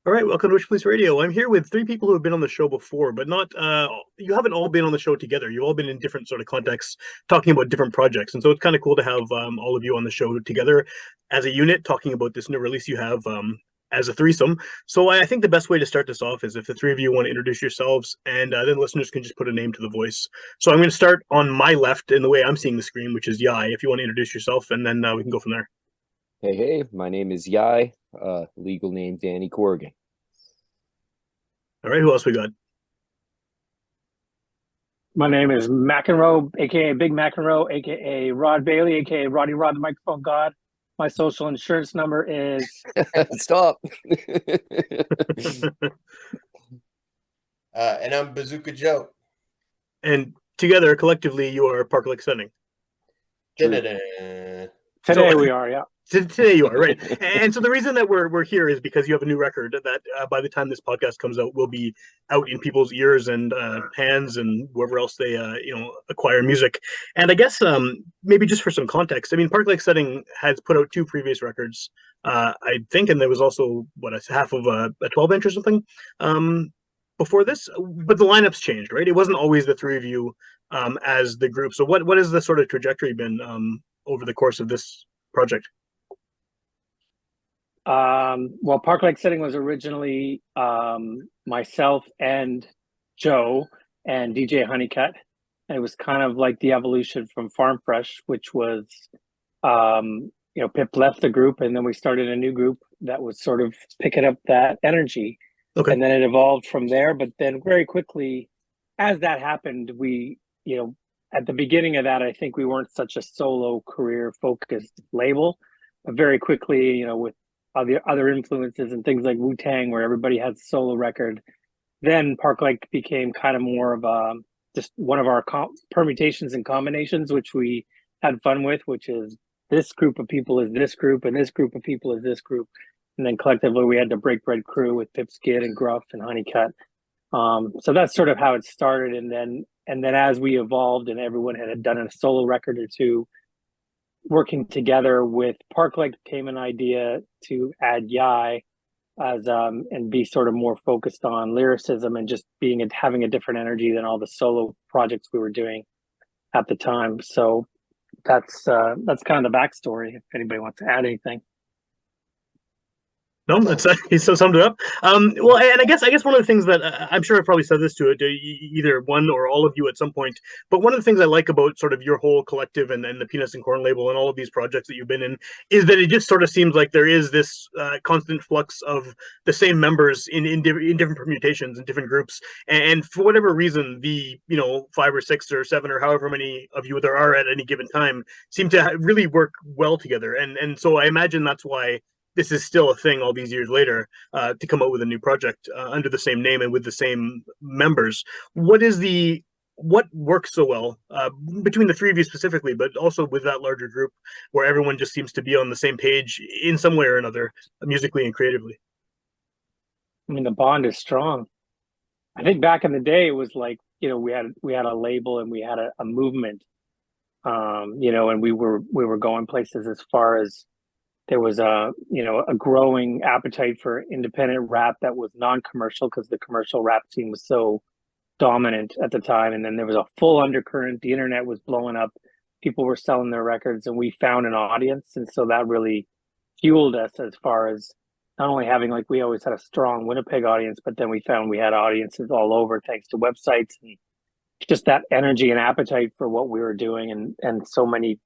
All right, welcome to Witchpolice Radio. I'm here with three people who have been on the show before, but not you haven't all been on the show together. You've all been in different sort of contexts, talking about different projects, and so it's kind of cool to have all of you on the show together as a unit, talking about this new release you have as a threesome. So I think the best way to start this off is if the three of you want to introduce yourselves, and then listeners can just put a name to the voice. So I'm going to start on my left in the way I'm seeing the screen, which is Yai. If you want to introduce yourself, and then we can go from there. Hey, my name is Yai, legal name Danny Corrigan. All right, who else we got? My name is McEnroe, aka Big McEnroe, aka Rod Bailey, aka Roddy Rod the Microphone God. My social insurance number is Stop. And I'm Bazooka Joe. And together, collectively, you are Park Lake Setting. today So- we are, yeah. Today you are, right. And so the reason that we're here is because you have a new record that by the time this podcast comes out will be out in people's ears and hands and wherever else they acquire music. And I guess maybe just for some context, I mean, Park Lake Setting has put out two previous records, I think, and there was also a half of a 12-inch or something before this, but the lineup's changed, right? It wasn't always the three of you as the group. So what has the sort of trajectory been over the course of this project? Well, Park Lake Setting was originally myself and Joe and DJ Honeycut. And it was kind of like the evolution from Farm Fresh, which was, Pip left the group and then we started a new group that was sort of picking up that energy. Okay. And then it evolved from there. But then very quickly, as that happened, we, at the beginning of that, I think we weren't such a solo career focused label. But very quickly, with other influences and things like Wu-Tang, where everybody has a solo record, then Park Lake became kind of more of just one of our permutations and combinations, which we had fun with, which is this group of people is this group and this group of people is this group. And then collectively we had the Break Bread crew with Pip Skid and Gruff and Honeycut. So that's sort of how it started. And then as we evolved and everyone had done a solo record or two, working together with Park Lake came an idea to add Yai as and be sort of more focused on lyricism and just having a different energy than all the solo projects we were doing at the time. So that's kind of the backstory. If anybody wants to add anything. No, that's he so summed it up. Well, and I guess one of the things that I'm sure I probably said this to either one or all of you at some point, but one of the things I like about sort of your whole collective and the Peanuts and Corn label and all of these projects that you've been in is that it just sort of seems like there is this constant flux of the same members in different permutations and different groups, and for whatever reason, the 5 or 6 or 7 or however many of you there are at any given time seem to really work well together, and so I imagine that's why this is still a thing all these years later, to come out with a new project under the same name and with the same members. What works so well between the three of you specifically, but also with that larger group where everyone just seems to be on the same page in some way or another, musically and creatively? I mean, the bond is strong. I think back in the day, it was like, we had a label and we had a movement, and we were going places as far as there was a growing appetite for independent rap that was non-commercial because the commercial rap scene was so dominant at the time. And then there was a full undercurrent. The internet was blowing up. People were selling their records and we found an audience. And so that really fueled us as far as not only having, like, we always had a strong Winnipeg audience, but then we found we had audiences all over thanks to websites and just that energy and appetite for what we were doing. And so many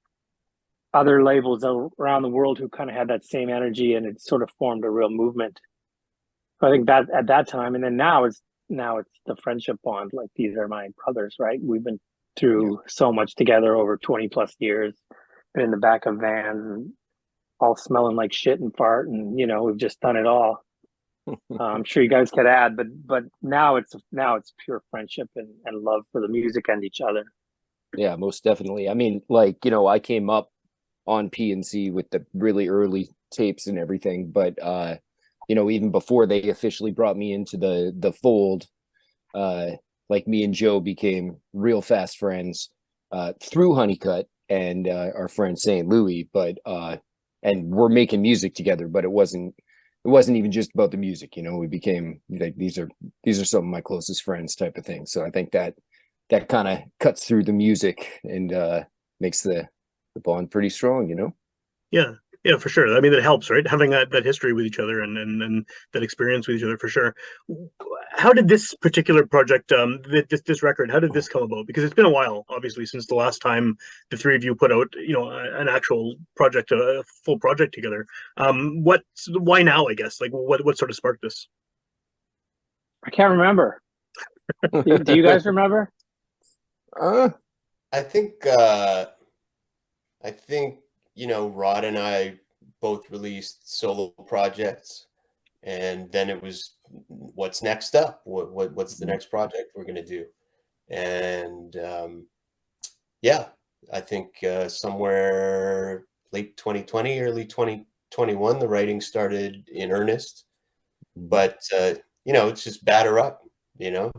other labels around the world who kind of had that same energy, and it sort of formed a real movement. So I think that at that time, and then now it's the friendship bond. Like, these are my brothers, right? We've been through so much together over 20 plus years, been in the back of vans and all smelling like shit and fart, and we've just done it all. I'm sure you guys could add, but now it's pure friendship and love for the music and each other. Yeah, most definitely. I mean, I came up on PNC with the really early tapes and everything, but even before they officially brought me into the fold, me and Joe became real fast friends through Honeycut and our friend St. Louis, but and we're making music together, but it wasn't it wasn't even just about the music, you know, we became like, these are some of my closest friends type of thing. So I think that kind of cuts through the music and makes the bond pretty strong, you know? Yeah, yeah, for sure. I mean, it helps, right? Having that history with each other and that experience with each other, for sure. How did this particular project, this record, how did this come about? Because it's been a while, obviously, since the last time the three of you put out, an actual project, a full project together. Why now? I guess, like, what sort of sparked this? I can't remember. Do you guys remember? uh, I think Rod and I both released solo projects, and then it was what's next up? What's the next project we're gonna do? And yeah, I think somewhere late 2020, early 2021, the writing started in earnest. But it's just batter up,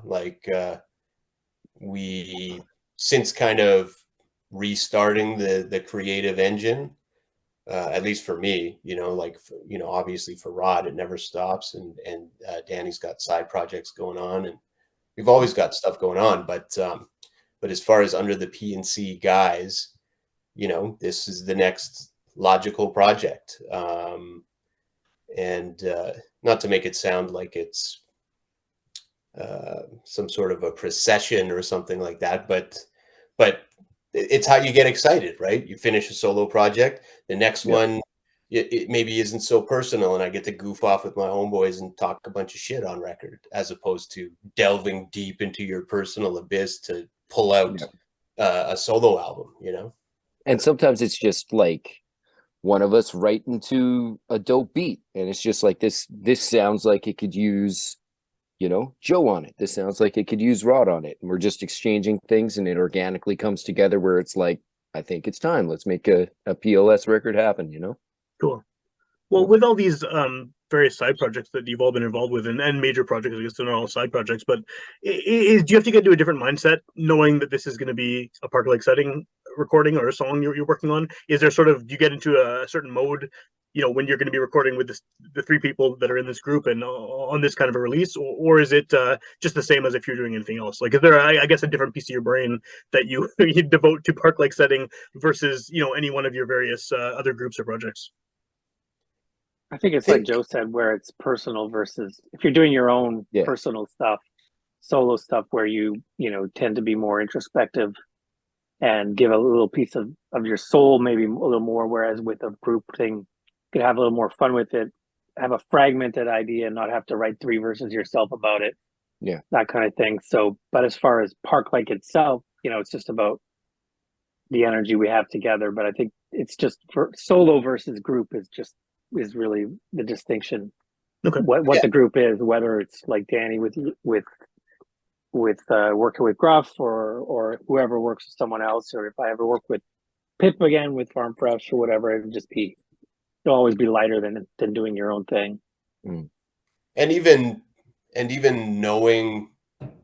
like we since kind of restarting the creative engine, at least for me, obviously for Rod, it never stops, and Danny's got side projects going on, and we've always got stuff going on. But as far as under the PNC guys, this is the next logical project, and not to make it sound like it's some sort of a procession or something like that, but it's how you get excited, right? You finish a solo project, the next one, it maybe isn't so personal, and I get to goof off with my homeboys and talk a bunch of shit on record, as opposed to delving deep into your personal abyss to pull out a solo album, and sometimes it's just like one of us writing to a dope beat, and it's just like, this sounds like it could use Joe on it. This sounds like it could use Rod on it. And we're just exchanging things, and it organically comes together where it's like, I think it's time. Let's make a PLS record happen, Cool. Well, with all these various side projects that you've all been involved with, and major projects, I guess they're not all side projects, but do you have to get into a different mindset knowing that this is going to be a park-like setting recording or a song you're working on? Is there do you get into a certain mode, when you're going to be recording with the three people that are in this group and on this kind of a release, or is it just the same as if you're doing anything else? Like, is there, I guess, a different piece of your brain that you, you devote to park-like setting versus, any one of your various other groups or projects? I think it's like Joe said, where it's personal versus if you're doing your own personal stuff, solo stuff, where you tend to be more introspective and give a little piece of your soul, maybe a little more. Whereas with a group thing, you could have a little more fun with it, have a fragmented idea, and not have to write 3 verses yourself about it. Yeah, that kind of thing. So, but as far as park like itself, it's just about the energy we have together. But I think it's just for solo versus group is really the distinction. Okay. What the group is, whether it's like Danny with working with Gruff or whoever works with someone else, or if I ever work with Pip again with Farm Fresh or whatever, it'll always be lighter than doing your own thing. And even knowing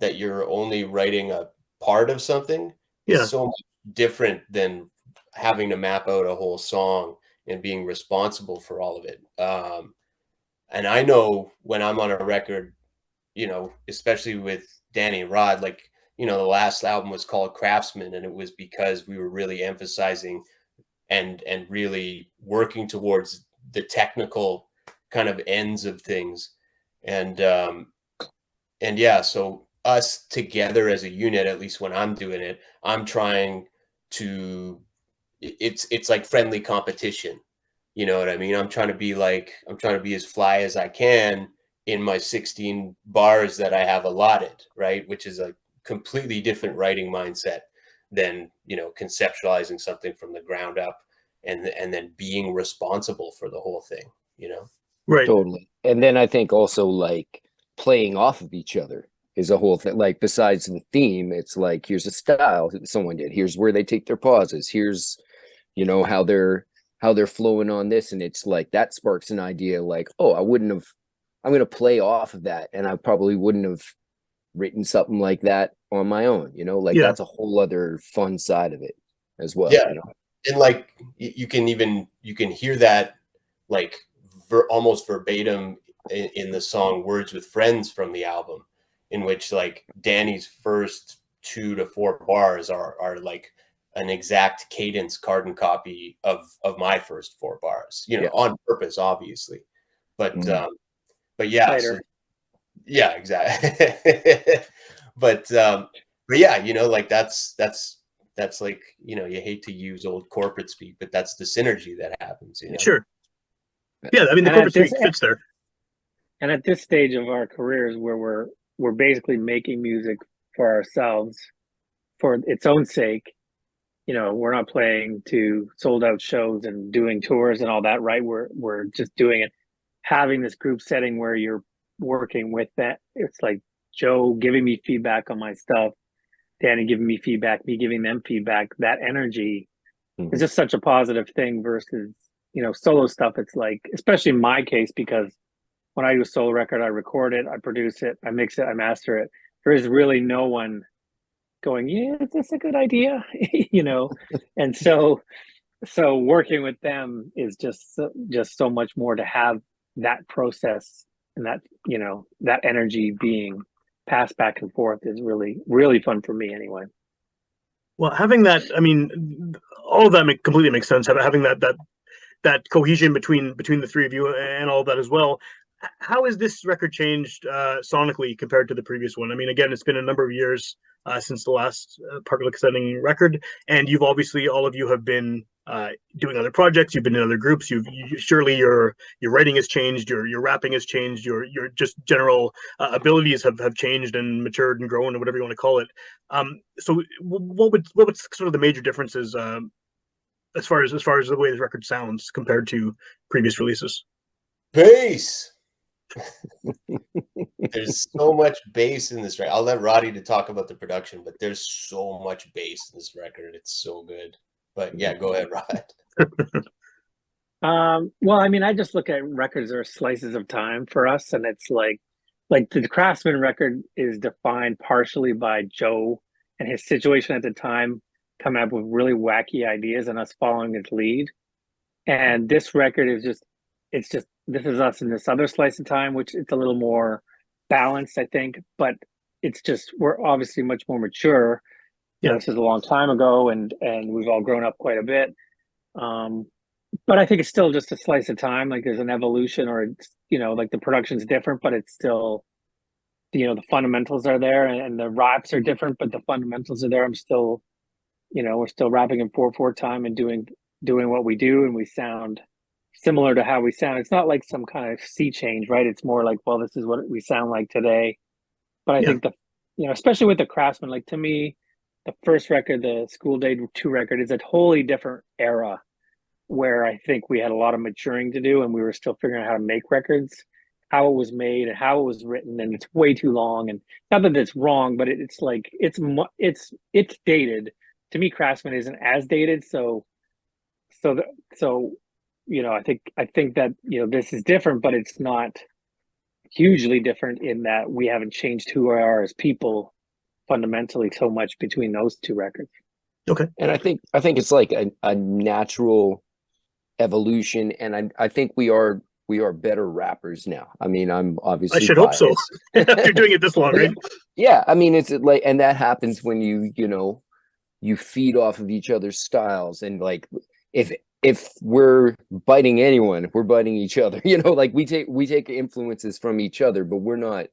that you're only writing a part of something is so much different than having to map out a whole song and being responsible for all of it. And I know when I'm on a record, especially with Danny and Rod, like, the last album was called Craftsmen, and it was because we were really emphasizing and really working towards the technical kind of ends of things. And yeah, so us together as a unit, at least when I'm doing it, I'm trying to, it's like friendly competition. You know what I mean? I'm trying to be as fly as I can in my 16 bars that I have allotted, right? Which is a completely different writing mindset than, conceptualizing something from the ground up and then being responsible for the whole thing, Right. Totally. And then I think also, like, playing off of each other is a whole thing. Like, besides the theme, it's like, here's a style that someone did. Here's where they take their pauses. Here's, how they're flowing on this. And it's like, that sparks an idea like, oh, I'm going to play off of that. And I probably wouldn't have written something like that on my own, that's a whole other fun side of it as well. Yeah. And like, you can hear that, like, almost verbatim in the song Words with Friends from the album, in which like Danny's first 2 to 4 bars are like an exact cadence carbon copy of my first 4 bars, you know, on purpose, obviously. But yeah, so yeah, exactly. but yeah, you know, like that's like, you know, you hate to use old corporate speak, but that's the synergy that happens, you know. Sure. Yeah, I mean, the corporate speak fits there. And at this stage of our careers, where we're basically making music for ourselves for its own sake, you know, we're not playing to sold out shows and doing tours and all that, right? We're just doing it, having this group setting where you're working with that. It's like Joe giving me feedback on my stuff, Danny giving me feedback, me giving them feedback. That energy is just such a positive thing versus, you know, solo stuff. It's like, especially in my case, because when I do a solo record, I record it, I produce it, I mix it, I master it. There is really no one going, yeah, is this a good idea? You know? And so working with them is just so much more, to have that process and that, you know, that energy being passed back and forth is really, really fun for me anyway. Well, having that, I mean, all of that completely makes sense. Having that cohesion between the three of you and all of that as well. How has this record changed sonically compared to the previous one? I mean, again, it's been a number of years since the last Parklick Setting record, and you've obviously, all of you have been doing other projects. You've been in other groups. Surely your writing has changed. Your rapping has changed. Your just general abilities have changed and matured and grown, or whatever you want to call it. So, what would sort of the major differences as far as the way this record sounds compared to previous releases? Bass. There's so much bass in this record. I'll let Roddy to talk about the production, but there's so much bass in this record. It's so good. But yeah, go ahead, Rod. Well, I mean, I just look at records are slices of time for us, and it's like the Craftsmen record is defined partially by Joe and his situation at the time, coming up with really wacky ideas and us following his lead. And this record is just, it's just, this is us in this other slice of time, which it's a little more balanced, I think, but it's just, we're obviously much more mature. You know, this is a long time ago, and we've all grown up quite a bit. But I think it's still just a slice of time. Like there's an evolution, or it's, you know, like the production's different, but it's still, you know, the fundamentals are there, and the raps are different, but the fundamentals are there. I'm still, you know, we're still rapping in 4/4 time and doing what we do, and we sound similar to how we sound. It's not like some kind of sea change, right? It's more like, well, this is what we sound like today. But I think you know, especially with the Craftsmen, like to me, the first record, the School Day 2 record, is a totally different era where I think we had a lot of maturing to do, and we were still figuring out how to make records, how it was made and how it was written, and it's way too long. And not that it's wrong, but it's like it's dated. To me, Craftsman isn't as dated, so you know, I think that, you know, this is different, but it's not hugely different in that we haven't changed who we are as people fundamentally so much between those two records. Okay. And I think it's like a natural evolution, and I think we are better rappers now. I mean, I'm obviously, I should hope so. After doing it this long, right? Yeah, I mean, it's like, and that happens when you know, you feed off of each other's styles, and like if we're biting anyone, we're biting each other. You know, like we take influences from each other, but we're not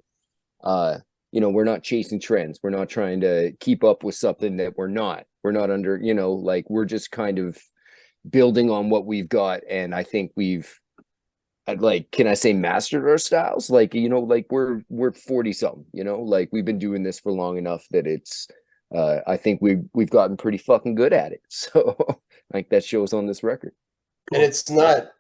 you know, we're not chasing trends. We're not trying to keep up with something that we're not under, you know, like we're just kind of building on what we've got. And I think we've, like, can I say mastered our styles? Like, you know, like we're 40 something, you know, like we've been doing this for long enough that it's, I think we've gotten pretty fucking good at it. So like that shows on this record. And it's not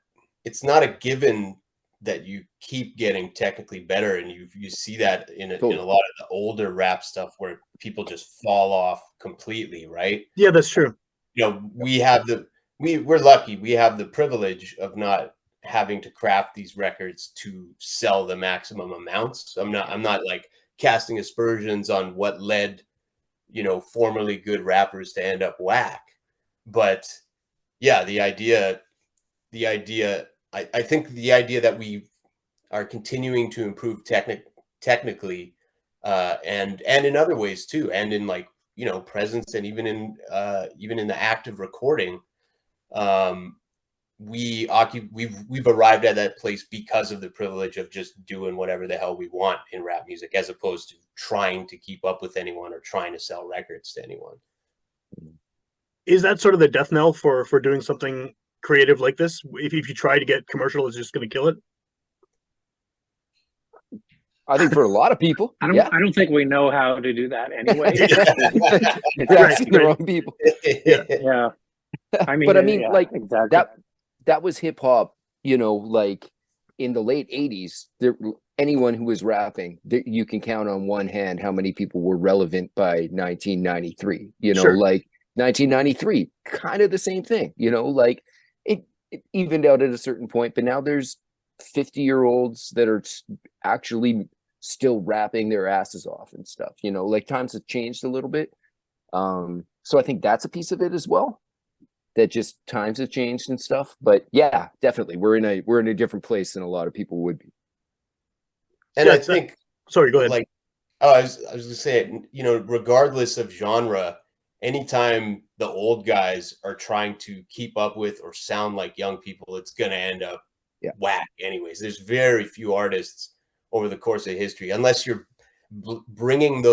a given that you keep getting technically better, and you see that in a lot of the older rap stuff where people just fall off completely, right? Yeah, that's true. You know, we're lucky. We have the privilege of not having to craft these records to sell the maximum amounts. I'm not like casting aspersions on what led, you know, formerly good rappers to end up whack. But yeah, the idea I think the idea that we are continuing to improve technically, and in other ways too, and in like, you know, presence, and even in the act of recording, we've arrived at that place because of the privilege of just doing whatever the hell we want in rap music, as opposed to trying to keep up with anyone or trying to sell records to anyone. Is that sort of the death knell for doing something creative like this? If you try to get commercial, it's just going to kill it. I think for a lot of people, I don't think we know how to do that anyway. It's asking the wrong people. Yeah. I mean, but I mean, yeah, like exactly. that was hip hop, you know, like in the late 80s, anyone who was rapping, you can count on one hand how many people were relevant by 1993, you know, Sure. like 1993, kind of the same thing, you know, like it evened out at a certain point, but now there's 50-year-olds that are actually still rapping their asses off and stuff, you know, like times have changed a little bit. So I think that's a piece of it as well, that just times have changed and stuff. But yeah, definitely we're in a different place than a lot of people would be. And I think, sorry, go ahead. Like, I was gonna say, you know, regardless of genre, anytime the old guys are trying to keep up with or sound like young people, it's gonna end up whack anyways. There's very few artists over the course of history, unless you're bringing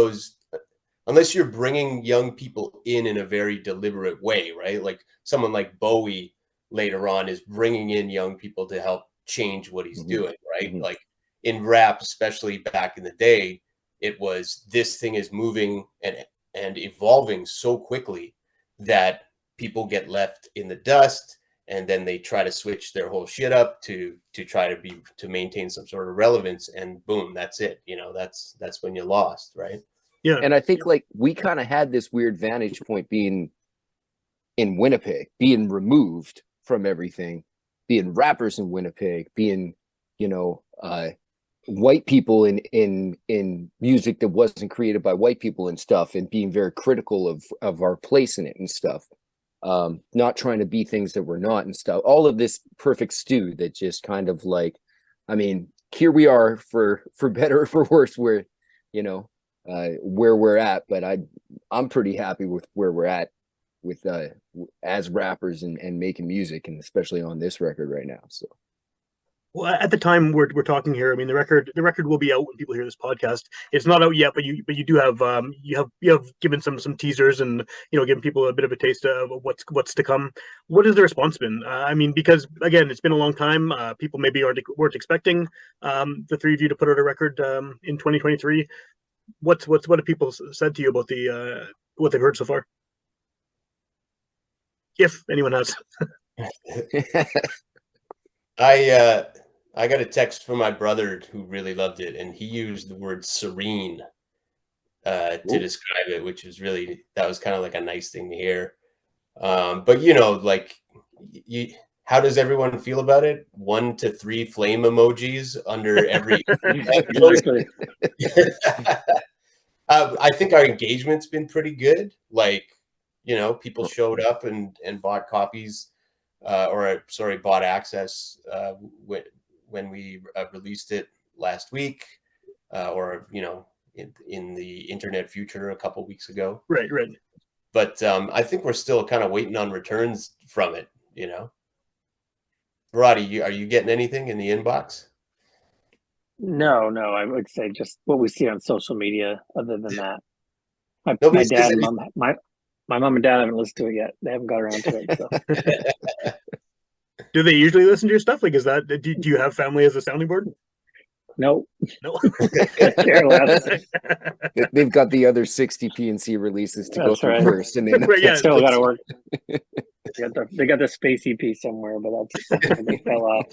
young people in a very deliberate way, right? Like someone like Bowie later on is bringing in young people to help change what he's doing, right? Like in rap, especially back in the day, it was, this thing is moving and evolving so quickly that people get left in the dust, and then they try to switch their whole shit up to try to maintain some sort of relevance, and boom, that's it. You know, that's when you're lost, right? Yeah. And I think like we kind of had this weird vantage point being in Winnipeg, being removed from everything, being rappers in Winnipeg, being, you know, white people in music that wasn't created by white people and stuff, and being very critical of our place in it and stuff. Not trying to be things that we're not and stuff. All of this perfect stew that just kind of like, I mean, here we are for better or for worse, where, you know, where we're at, but I'm pretty happy with where we're at with as rappers and making music, and especially on this record right now. So, well, at the time we're talking here, I mean, the record will be out when people hear this podcast. It's not out yet, but you do have you have given some teasers, and, you know, giving people a bit of a taste of what's to come. What has the response been? I mean, because again, it's been a long time. People maybe weren't expecting the three of you to put out a record in 2023. What have people said to you about the what they've heard so far, if anyone has? I got a text from my brother who really loved it, and he used the word serene to describe it, which was that was kind of like a nice thing to hear. But, you know, like, how does everyone feel about it? 1 to 3 flame emojis under every. I think our engagement's been pretty good. Like, you know, people showed up and bought copies, bought access when we released it last week, or, you know, in the internet future a couple weeks ago. Right. But I think we're still kind of waiting on returns from it, you know. Roddy, are you getting anything in the inbox? No, I would say just what we see on social media. Other than that, my dad and mom, my mom and dad haven't listened to it yet. They haven't got around to it. So. Do they usually listen to your stuff? Like, is that, do you have family as a sounding board? No. Care less. They've got the other 60 PNC releases to go through first, and then still got to work. They got the space EP somewhere, but they fell off.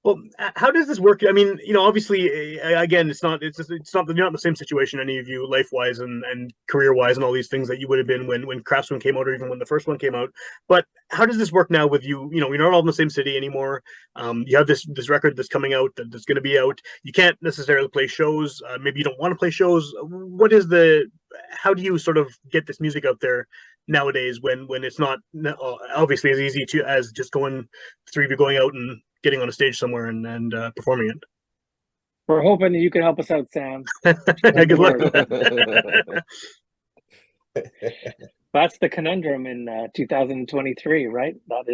Well, how does this work? I mean, you know, obviously, again, it's not you're not in the same situation, any of you, life-wise and career-wise, and all these things that you would have been when Craftsmen came out, or even when the first one came out. But how does this work now with you? You know, you're not all in the same city anymore. You have this record that's coming out, that's going to be out. You can't necessarily play shows. Maybe you don't want to play shows. How do you sort of get this music out there nowadays when it's not obviously as easy to as just three of you going out and getting on a stage somewhere and performing it. We're hoping that you can help us out, Sam. Good luck. That's the conundrum in 2023, right? That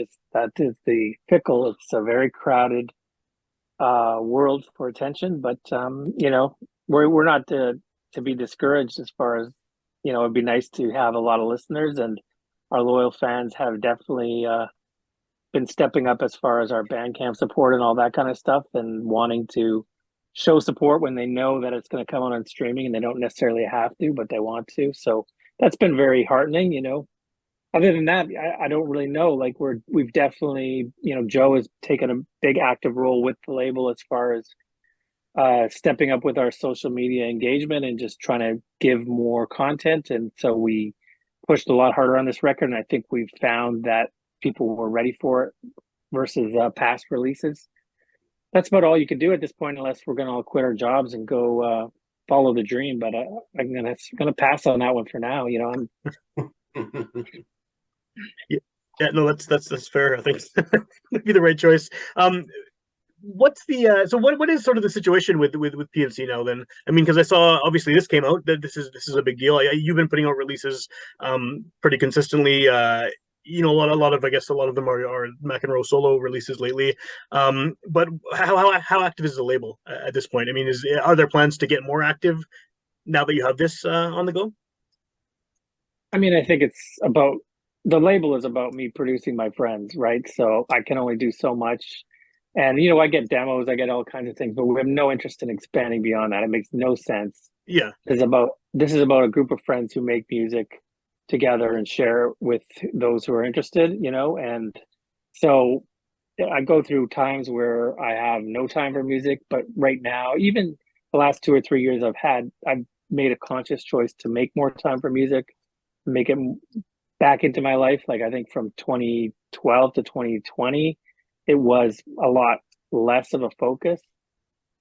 is the pickle. It's a very crowded world for attention, but you know, we're not to be discouraged as far as, you know, it'd be nice to have a lot of listeners, and our loyal fans have definitely been stepping up as far as our Bandcamp support and all that kind of stuff, and wanting to show support when they know that it's going to come on streaming and they don't necessarily have to, but they want to. So that's been very heartening, you know. Other than that, I don't really know. Like we've definitely, you know, Joe has taken a big active role with the label as far as stepping up with our social media engagement and just trying to give more content. And so we pushed a lot harder on this record, and I think we've found that people were ready for it versus past releases. That's about all you can do at this point, unless we're going to all quit our jobs and go follow the dream. But I'm gonna pass on that one for now. You know, yeah, no, that's fair. I think that'd be the right choice. What's the so what is sort of the situation with PNC now then? I mean, because I saw obviously this came out, that this is a big deal. You've been putting out releases pretty consistently. You know, a lot of I guess a lot of them are mcenroe solo releases lately. But how active is the label at this point? I mean, are there plans to get more active now that you have this on the go? I mean, I think it's about, the label is about me producing my friends, right? So I can only do so much. And, you know, I get demos, I get all kinds of things, but we have no interest in expanding beyond that. It makes no sense. Yeah. This is about a group of friends who make music together and share with those who are interested, you know? And so I go through times where I have no time for music, but right now, even the last 2 or 3 years I've made a conscious choice to make more time for music, make it back into my life. Like I think from 2012 to 2020, it was a lot less of a focus.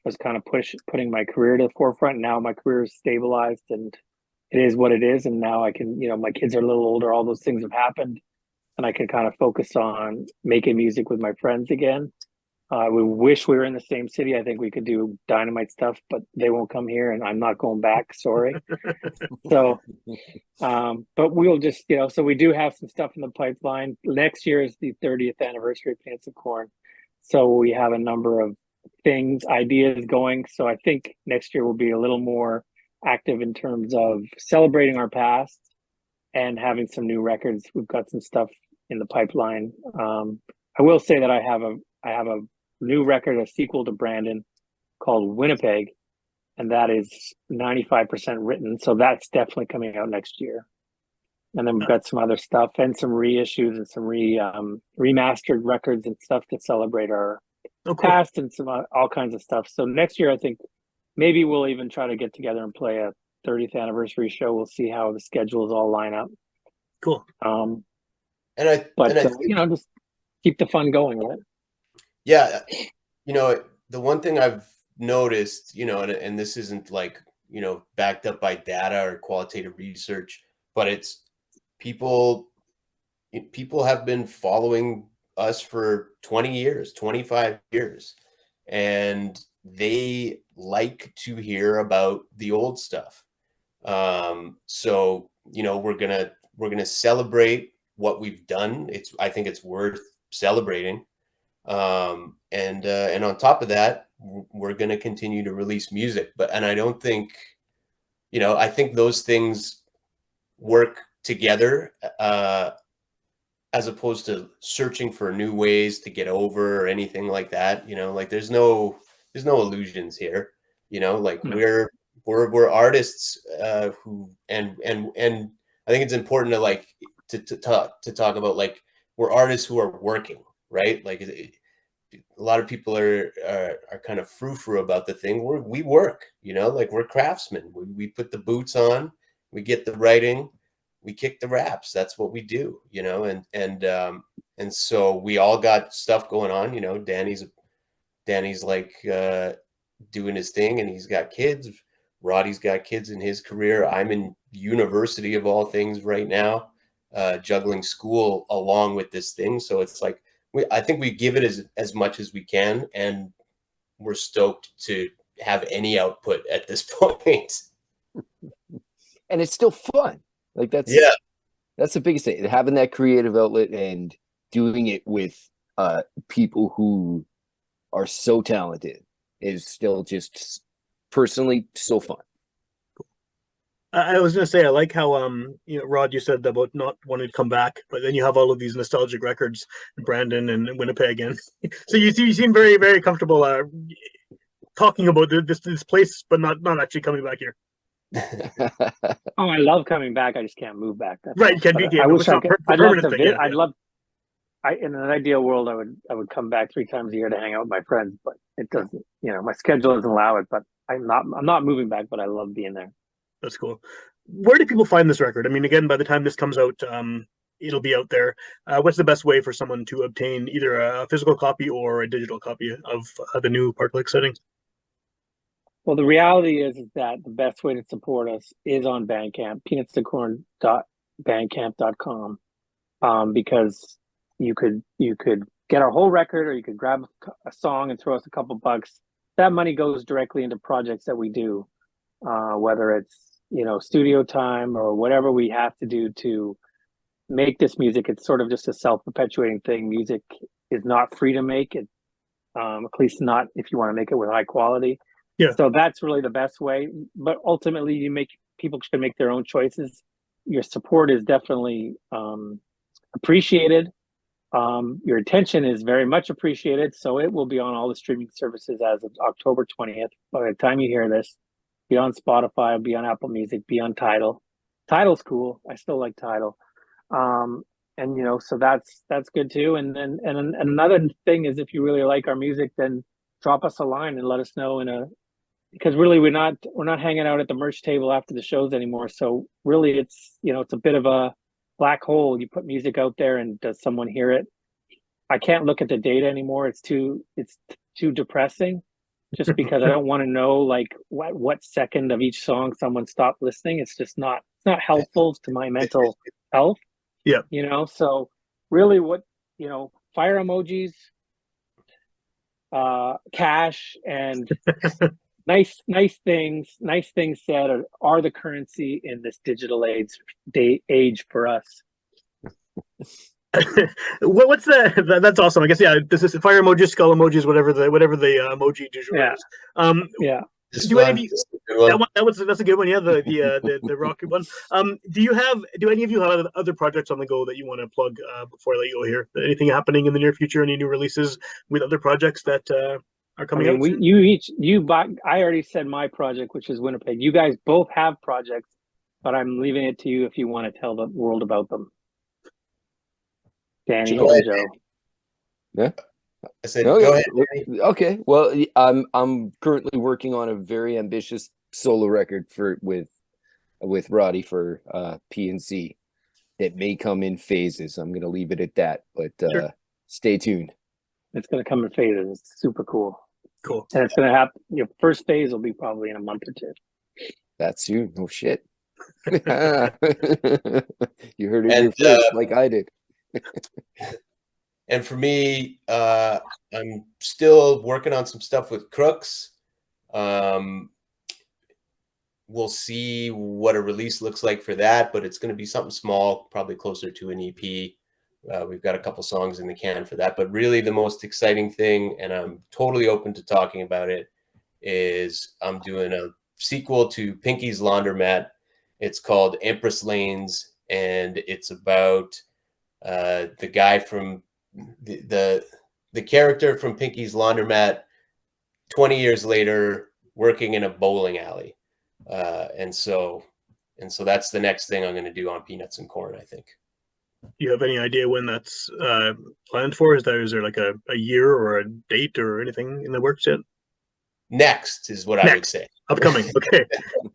I was kind of putting my career to the forefront. Now my career is stabilized and it is what it is. And now I can, you know, my kids are a little older, all those things have happened, and I can kind of focus on making music with my friends again. We wish we were in the same city. I think we could do dynamite stuff, but they won't come here and I'm not going back. Sorry. So, but we'll just, you know, so we do have some stuff in the pipeline. Next year is the 30th anniversary of Peanuts and Corn. So we have a number of ideas going. So I think next year will be a little more active in terms of celebrating our past and having some new records. We've got some stuff in the pipeline. I will say that I have a new record, a sequel to Brandon called Winnipeg, and that is 95% written. So that's definitely coming out next year. And then we've got some other stuff and some reissues and some remastered records and stuff to celebrate our past and some all kinds of stuff. So next year, I think maybe we'll even try to get together and play a 30th anniversary show. We'll see how the schedules all line up. Cool. You know, just keep the fun going, right? Yeah. You know, the one thing I've noticed, you know, and this isn't like, you know, backed up by data or qualitative research, but it's people have been following us for 20 years, 25 years, and they like to hear about the old stuff. So, you know, we're gonna celebrate what we've done. I think it's worth celebrating. And on top of that, we're going to continue to release music. And I don't think, you know, I think those things work together, as opposed to searching for new ways to get over or anything like that. You know, like there's no illusions here, you know, like no. we're artists, who, and I think it's important to like, to talk about, like, we're artists who are working, right? Like a lot of people are kind of frou-frou about the thing. We work, you know, like we're craftsmen. We put the boots on, we get the writing, we kick the raps. That's what we do, you know, and so we all got stuff going on, you know. Danny's like doing his thing, and he's got kids. Roddy's got kids in his career. I'm in university of all things right now. juggling school along with this thing. So it's like, I think we give it as much as we can, and we're stoked to have any output at this point. And it's still fun. Like that's the biggest thing. Having that creative outlet and doing it with people who are so talented is still just personally so fun. I was going to say, I like how, Rod, you said about not wanting to come back, but then you have all of these nostalgic records, Brandon and Winnipeg. And so you seem very, very comfortable talking about this place, but not actually coming back here. Oh, I love coming back. I just can't move back. Right. I wish I could. I'd love to. I'd love. In an ideal world, I would come back 3 times a year to hang out with my friends, but it doesn't. My schedule doesn't allow it. But I'm not moving back. But I love being there. That's cool. Where do people find this record? I mean, again, by the time this comes out, it'll be out there. What's the best way for someone to obtain either a physical copy or a digital copy of the new Park Lake setting? Well, the reality is that the best way to support us is on Bandcamp, peanutsandcorn.bandcamp.com, because you could get our whole record, or you could grab a song and throw us a couple bucks. That money goes directly into projects that we do, whether it's studio time or whatever we have to do to make this music. It's sort of just a self-perpetuating thing. Music is not free to make it, at least not if you want to make it with high quality. Yeah. So that's really the best way. But ultimately, people should make their own choices. Your support is definitely appreciated. Your attention is very much appreciated. So it will be on all the streaming services as of October 20th. By the time you hear this, be on Spotify, be on Apple Music, be on Tidal. Tidal's cool. I still like Tidal. So that's good too. And another thing is, if you really like our music, then drop us a line and let us know because really we're not hanging out at the merch table after the shows anymore. So really it's a bit of a black hole. You put music out there, and does someone hear it? I can't look at the data anymore. It's too depressing. Just because I don't want to know like what second of each song someone stopped listening. It's just not helpful to my mental health. Yeah. So really fire emojis, cash, and nice things said are the currency in this digital age for us. What's that's awesome. I guess this is fire emojis, skull emojis, whatever the emoji du jour is. Do any of you, that's a good one. Yeah, the rocky one. Do any of you have other projects on the go that you want to plug before I let you go here? Anything happening in the near future? Any new releases with other projects that are coming out? I already said my project, which is Winnipeg. You guys both have projects, but I'm leaving it to you if you want to tell the world about them. Danny and Joe. Yeah. I said, go ahead. Okay. Well, I'm currently working on a very ambitious solo record with Roddy for PNC. It may come in phases. I'm gonna leave it at that, but sure. Stay tuned. It's gonna come in phases. It's super cool. Cool. And it's gonna happen. Your first phase will be probably in a month or 2. That's soon. Oh shit. You heard it here first, like I did. And for me, I'm still working on some stuff with Crooks. We'll see what a release looks like for that, but it's going to be something small, probably closer to an EP. We've got a couple songs in the can for that, but really the most exciting thing, and I'm totally open to talking about it, is I'm doing a sequel to Pinky's Laundromat. It's called Empress Lanes, and it's about the guy from the character from Pinky's Laundromat 20 years later working in a bowling alley. And so that's the next thing I'm going to do on Peanuts and Corn, I think. Do you have any idea when that's planned for? Is there like a year or a date or anything in the works yet? Next is what I would say. Upcoming. Okay.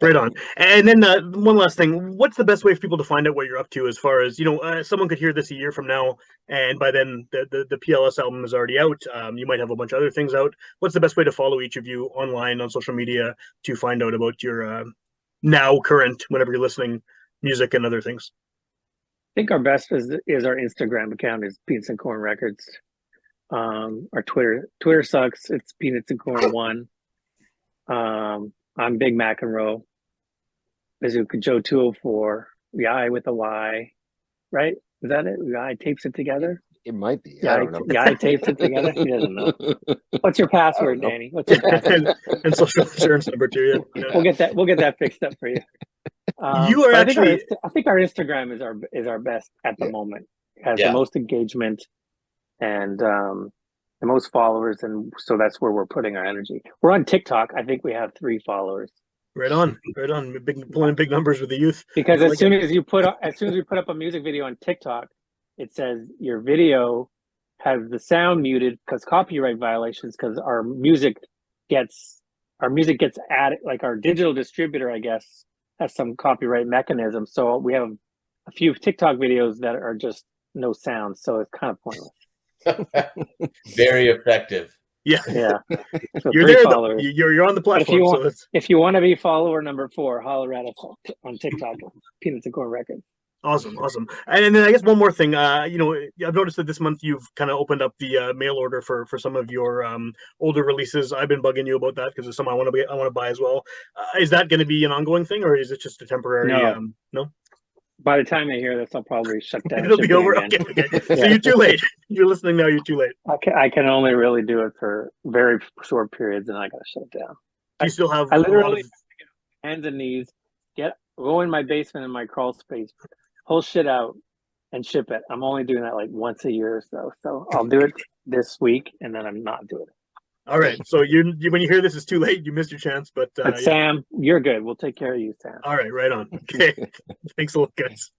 Right on. And then one last thing. What's the best way for people to find out what you're up to, as far as, someone could hear this a year from now, and by then the PLS album is already out. You might have a bunch of other things out. What's the best way to follow each of you online on social media to find out about your now current, whenever you're listening, music and other things? think our best is our Instagram account is Peanuts and Corn Records. Our Twitter sucks. It's Peanuts and Corn 1. I'm Big McEnroe. Bazooka Joe 204. Yai with a Y, right? Is that it? Yai tapes it together. It might be. I don't know. Yai tapes it together. He doesn't know. What's your password, Danny? What's your password? and social insurance number too. Yeah. We'll get that fixed up for you. You are actually. I think our Instagram is our best at the moment. It has the most engagement and the most followers, and so that's where we're putting our energy. We're on TikTok. I think we have 3 followers. Right on. Pulling in big numbers with the youth. Because as soon as we put up a music video on TikTok, it says your video has the sound muted because copyright violations. Because our music gets added, like our digital distributor, I guess, has some copyright mechanism. So we have a few TikTok videos that are just no sound, so it's kind of pointless. Very effective. Yeah. So you're there. You're on the platform. If you want to be follower number 4, holler at us on TikTok, Peanuts and Corn Records. Awesome. And then I guess one more thing. I've noticed that this month you've kind of opened up the mail order for some of your older releases. I've been bugging you about that because there's some I want to buy as well. Is that going to be an ongoing thing, or is it just a temporary? No. By the time they hear this, I'll probably shut down. It'll be over. Okay. So you're too late. You're listening now. You're too late. I can only really do it for very short periods, and I gotta shut it down. Do you still have? I literally hands and knees go in my basement in my crawl space, pull shit out, and ship it. I'm only doing that like once a year or so. So I'll do it this week, and then I'm not doing it. All right. So you when you hear this, it's too late. You missed your chance. But Sam, you're good. We'll take care of you, Sam. All right. Right on. Okay. Thanks a lot, guys.